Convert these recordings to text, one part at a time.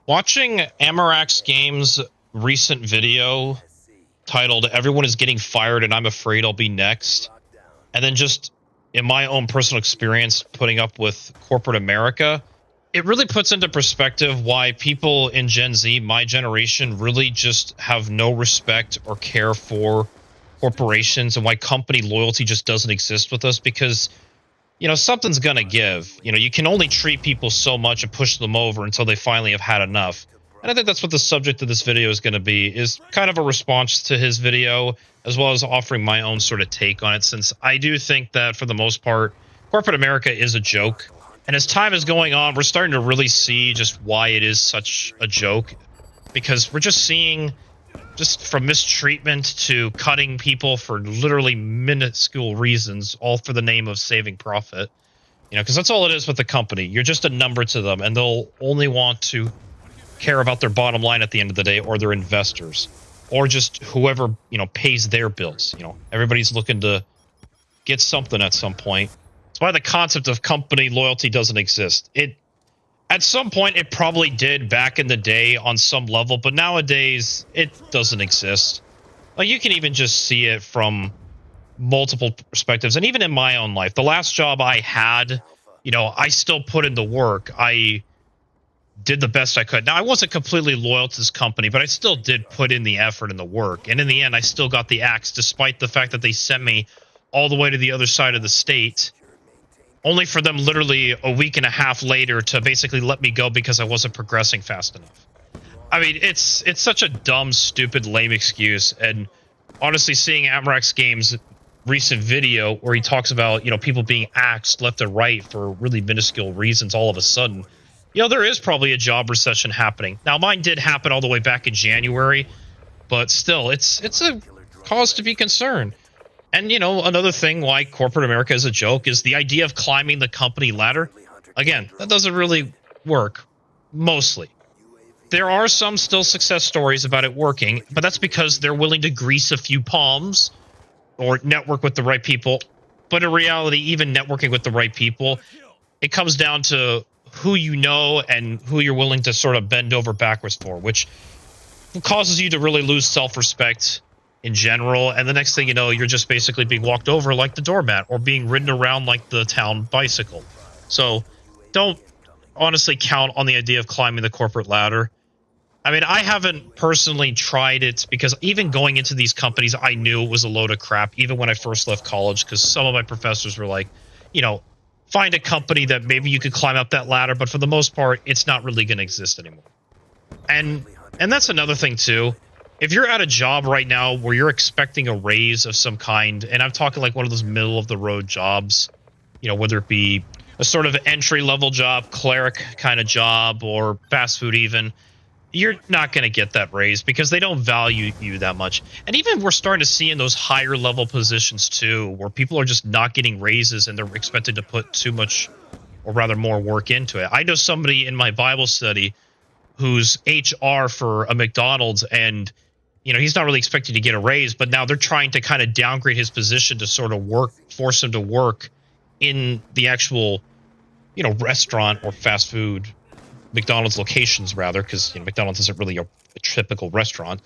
Watching Amarax Games' recent video titled "Everyone is Getting Fired and I'm Afraid I'll Be Next," and then just in my own personal experience putting up with corporate America, it really puts into perspective why people in Gen Z, my generation, really just have no respect or care for corporations, and why company loyalty just doesn't exist with us. Because something's gonna give. You can only treat people so much and push them over until they finally have had enough. And I think that's what the subject of this video is going to be, is kind of a response to his video, as well as offering my own sort of take on it, since I do think that, for the most part, corporate America is a joke. And as time is going on, we're starting to really see just why it is such a joke, because we're just seeing, just from mistreatment to cutting people for literally minuscule reasons, all for the name of saving profit. Because that's all it is with the company. You're just a number to them, and they'll only want to care about their bottom line at the end of the day, or their investors, or just whoever, pays their bills. Everybody's looking to get something at some point. That's why the concept of company loyalty doesn't exist. At some point, it probably did back in the day on some level, but nowadays, it doesn't exist. Like, you can even just see it from multiple perspectives, and even in my own life. The last job I had, I still put in the work. I did the best I could. Now, I wasn't completely loyal to this company, but I still did put in the effort and the work. And in the end, I still got the axe, despite the fact that they sent me all the way to the other side of the state, only for them literally a week and a half later to basically let me go because I wasn't progressing fast enough. I mean, it's such a dumb, stupid, lame excuse. And honestly, seeing Amarax Games' recent video where he talks about, people being axed left and right for really minuscule reasons all of a sudden, there is probably a job recession happening. Now, mine did happen all the way back in January, but still, it's a cause to be concerned. And, another thing why corporate America is a joke is the idea of climbing the company ladder. Again, that doesn't really work, mostly. There are some still success stories about it working, but that's because they're willing to grease a few palms or network with the right people. But in reality, even networking with the right people, it comes down to who you know and who you're willing to sort of bend over backwards for, which causes you to really lose self-respect in general. And the next thing you know, you're just basically being walked over like the doormat, or being ridden around like the town bicycle. So don't honestly count on the idea of climbing the corporate ladder. I mean, I haven't personally tried it, because even going into these companies, I knew it was a load of crap, even when I first left college, because some of my professors were like, find a company that maybe you could climb up that ladder, but for the most part, it's not really going to exist anymore. And that's another thing, too. If you're at a job right now where you're expecting a raise of some kind, and I'm talking like one of those middle-of-the-road jobs, whether it be a sort of entry-level job, cleric kind of job, or fast food even, you're not going to get that raise because they don't value you that much. And even we're starting to see in those higher level positions too, where people are just not getting raises and they're expected to put too much, or rather more work into it. I know somebody in my Bible study who's HR for a McDonald's, and he's not really expected to get a raise, but now they're trying to kind of downgrade his position to sort of force him to work in the actual, restaurant or fast food, McDonald's locations rather, because McDonald's isn't really a typical restaurant.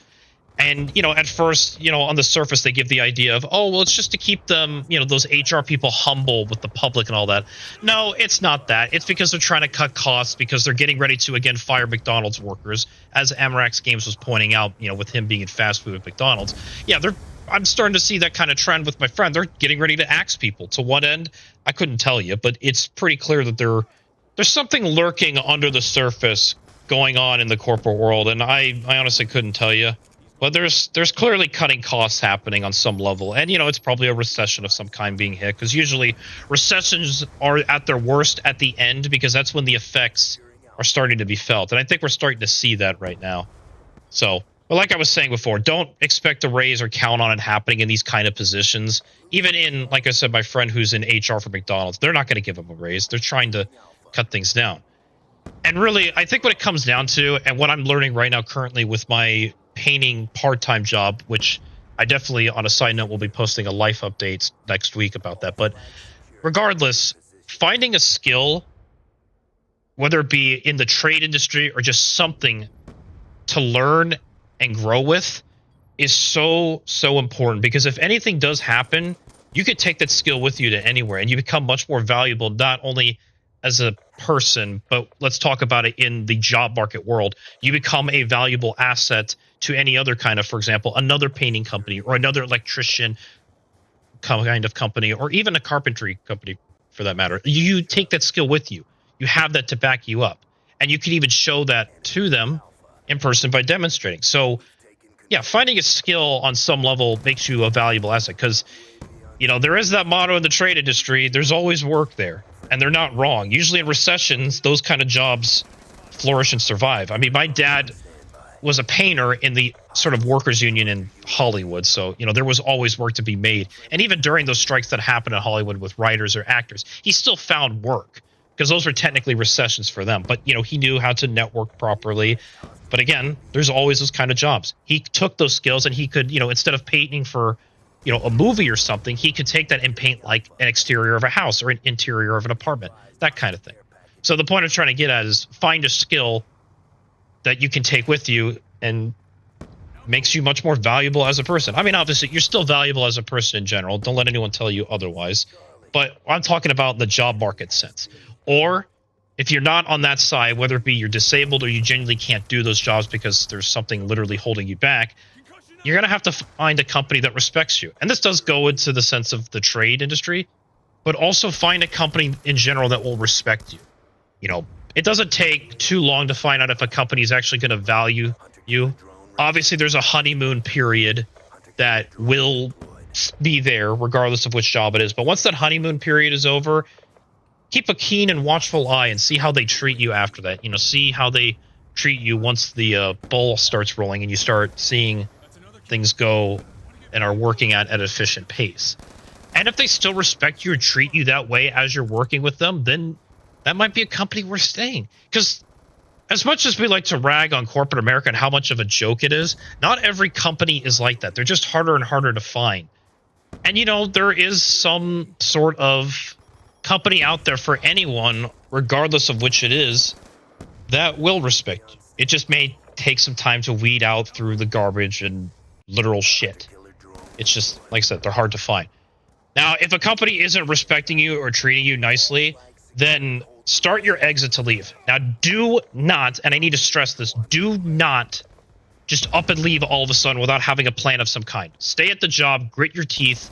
And at first, on the surface, they give the idea of, oh, well, it's just to keep them, those HR people humble with the public and all that. No, it's not that. It's because they're trying to cut costs, because they're getting ready to again fire McDonald's workers, as Amarax Games was pointing out, with him being in fast food at McDonald's. Yeah, I'm starting to see that kind of trend with my friend. They're getting ready to axe people. To what end? I couldn't tell you, but it's pretty clear that there's something lurking under the surface going on in the corporate world, and I honestly couldn't tell you. But there's clearly cutting costs happening on some level, and it's probably a recession of some kind being hit, because usually recessions are at their worst at the end, because that's when the effects are starting to be felt, and I think we're starting to see that right now. So, but like I was saying before, don't expect a raise or count on it happening in these kind of positions. Even in, like I said, my friend who's in HR for McDonald's, they're not going to give him a raise. They're trying to cut things down. And really, I think what it comes down to, and what I'm learning right now currently with my painting part-time job, which I definitely, on a side note, will be posting a life update next week about that. But regardless, finding a skill whether it be in the trade industry or just something to learn and grow with, is so important, because if anything does happen, you could take that skill with you to anywhere and you become much more valuable, not only as a person, but let's talk about it in the job market world. You become a valuable asset to any other kind of, for example, another painting company or another electrician kind of company, or even a carpentry company for that matter. You take that skill with you. You have that to back you up, and you can even show that to them in person by demonstrating. So yeah, finding a skill on some level makes you a valuable asset, because, you know, there is that motto in the trade industry, there's always work there, and they're not wrong. Usually in recessions, those kind of jobs flourish and survive. I mean, my dad was a painter in the sort of workers union in Hollywood, so, you know, there was always work to be made. And even during those strikes that happened in Hollywood with writers or actors, he still found work, because those were technically recessions for them. But, you know, he knew how to network properly. But again, there's always those kind of jobs. He took those skills and he could, you know, instead of painting for, you know, a movie or something, he could take that and paint like an exterior of a house or an interior of an apartment, that kind of thing. So the point I'm trying to get at is find a skill that you can take with you and makes you much more valuable as a person. I mean, obviously, you're still valuable as a person in general. Don't let anyone tell you otherwise. But I'm talking about the job market sense. Or if you're not on that side, whether it be you're disabled or you genuinely can't do those jobs because there's something literally holding you back, you're going to have to find a company that respects you. And this does go into the sense of the trade industry, but also find a company in general that will respect you. You know, it doesn't take too long to find out if a company is actually going to value you. Obviously, there's a honeymoon period that will be there regardless of which job it is. But once that honeymoon period is over, keep a keen and watchful eye and see how they treat you after that. You know, see how they treat you once the ball starts rolling and you start seeing things go and are working at an efficient pace. And if they still respect you or treat you that way as you're working with them, then that might be a company worth staying. Because as much as we like to rag on corporate America and how much of a joke it is, not every company is like that. They're just harder and harder to find. And, you know, there is some sort of company out there for anyone, regardless of which it is, that will respect you. It just may take some time to weed out through the garbage and literal shit. It's just, like I said, they're hard to find. Now, if a company isn't respecting you or treating you nicely, then start your exit to leave. Now, do not, and I need to stress this, do not just up and leave all of a sudden without having a plan of some kind. Stay at the job, grit your teeth,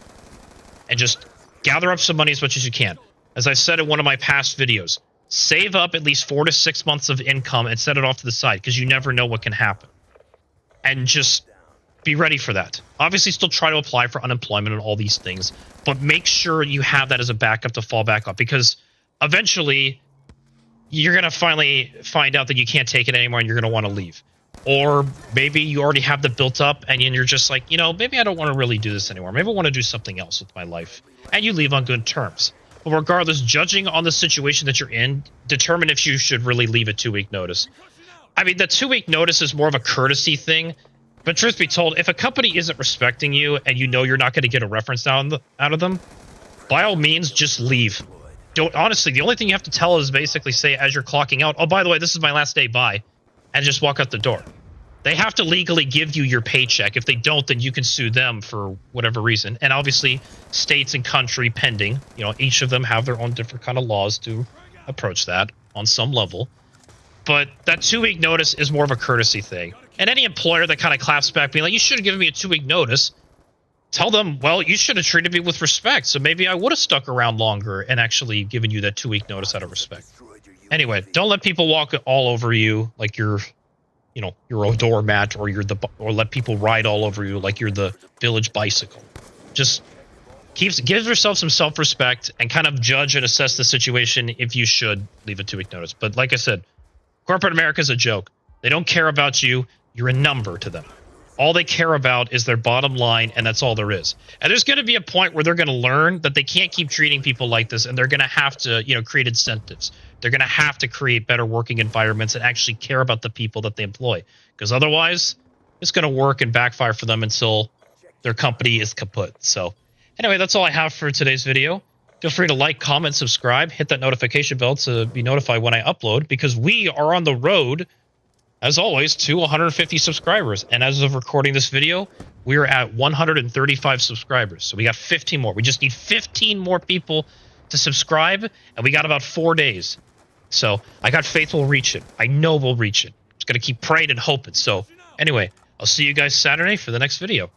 and just gather up some money as much as you can. As I said in one of my past videos, save up at least 4 to 6 months of income and set it off to the side, because you never know what can happen. And just be ready for that. Obviously, still try to apply for unemployment and all these things, but make sure you have that as a backup to fall back on, because eventually you're going to finally find out that you can't take it anymore and you're going to want to leave. Or maybe you already have the built up and you're just like, you know, maybe I don't want to really do this anymore. Maybe I want to do something else with my life. And you leave on good terms. But regardless, judging on the situation that you're in, determine if you should really leave a 2-week notice. I mean, the 2-week notice is more of a courtesy thing. But truth be told, if a company isn't respecting you and you know you're not going to get a reference out of them, by all means, just leave. Don't, honestly, the only thing you have to tell is basically say as you're clocking out, oh, by the way, this is my last day, bye, and just walk out the door. They have to legally give you your paycheck. If they don't, then you can sue them for whatever reason. And obviously, states and country pending, you know, each of them have their own different kind of laws to approach that on some level. But that 2-week notice is more of a courtesy thing. And any employer that kind of claps back, being like, you should have given me a 2-week notice, tell them, well, you should have treated me with respect. So maybe I would have stuck around longer and actually given you that 2-week notice out of respect. Anyway, don't let people walk all over you like you're, you know, you're a doormat, or or let people ride all over you like you're the village bicycle. Just give yourself some self-respect and kind of judge and assess the situation if you should leave a 2-week notice. But like I said, corporate America is a joke. They don't care about you. You're a number to them. All they care about is their bottom line, and that's all there is. And there's going to be a point where they're going to learn that they can't keep treating people like this, and they're going to have to, you know, create incentives. They're going to have to create better working environments and actually care about the people that they employ, because otherwise it's going to work and backfire for them until their company is kaput. So anyway, that's all I have for today's video. Feel free to like, comment, subscribe, hit that notification bell to be notified when I upload, because we are on the road, as always, to 150 subscribers. And as of recording this video, we are at 135 subscribers. So we got 15 more. We just need 15 more people to subscribe, and we got about 4 days. So I got faith we'll reach it. I know we'll reach it. Just got to keep praying and hoping. So anyway, I'll see you guys Saturday for the next video.